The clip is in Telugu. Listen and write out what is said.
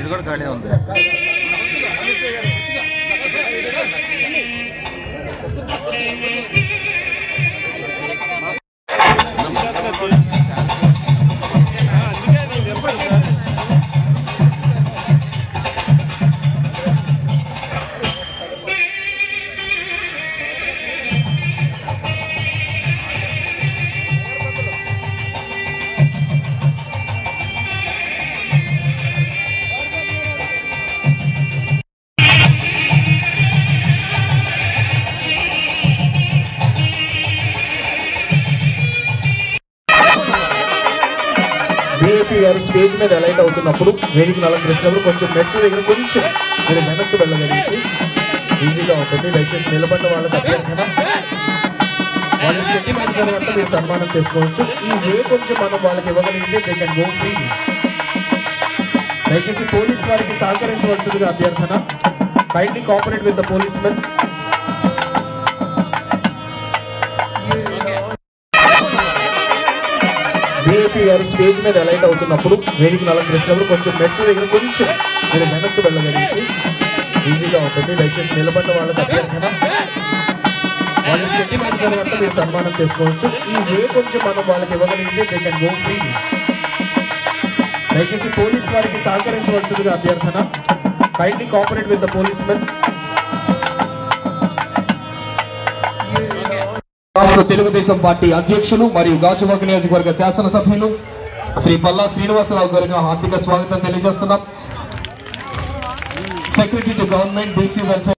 ఇది కూడా ఖాళీ ఉంది. విఐపి గారు స్టేజ్ మీద అలైట్ అవుతున్నప్పుడు, వేదికను అలంకరిస్తున్నప్పుడు కొంచెం మెట్ల దగ్గర కొంచెం మీరు వెనక్కి వెళ్ళగలిగితే ఈజీగా ఉంటుంది. దయచేసి నిలబడిన వాళ్ళకి అభ్యర్థన, వాళ్ళ సెంటిమెంట్ తర్వాత మీరు సన్మానం చేసుకోవచ్చు. ఈ వే కొంచెం మనం వాళ్ళకి ఇవ్వగలిగితే దే కెన్ గో ఫ్రీ. దయచేసి పోలీస్ వారికి సహకరించవలసిందిగా అభ్యర్థన. Kindly cooperate with the police men. VIP గారు స్టేజ్ మీద అలైట్ అవుతున్నప్పుడు, వేదికను అలంకరిస్తున్నప్పుడు కొంచెం మెట్ల దగ్గర కొంచెం మీరు వెనక్కి వెళ్ళగలిగితే ఈజీగా ఉంటుంది. దయచేసి నిలబడిన వాళ్ళకి అభ్యర్థన, వాళ్ళ సెంటిమెంట్ తర్వాత మీరు సన్మానం చేసుకోవచ్చు. ఈ వే కొంచెం మనం వాళ్ళకి ఇవ్వగలిగితే దే కెన్ గో ఫ్రీ. దయచేసి పోలీస్ వారికి సహకరించవలసిందిగా అభ్యర్థన. Kindly cooperate with the police men. రాష్ట్ర తెలుగుదేశం పార్టీ అధ్యక్షులు మరియు గాజువాక నియోజకవర్గ శాసనసభ్యులు శ్రీ పల్లా శ్రీనివాసరావు గారికి హార్దిక స్వాగతం తెలియజేస్తున్నాం. Secretary to government BC welfare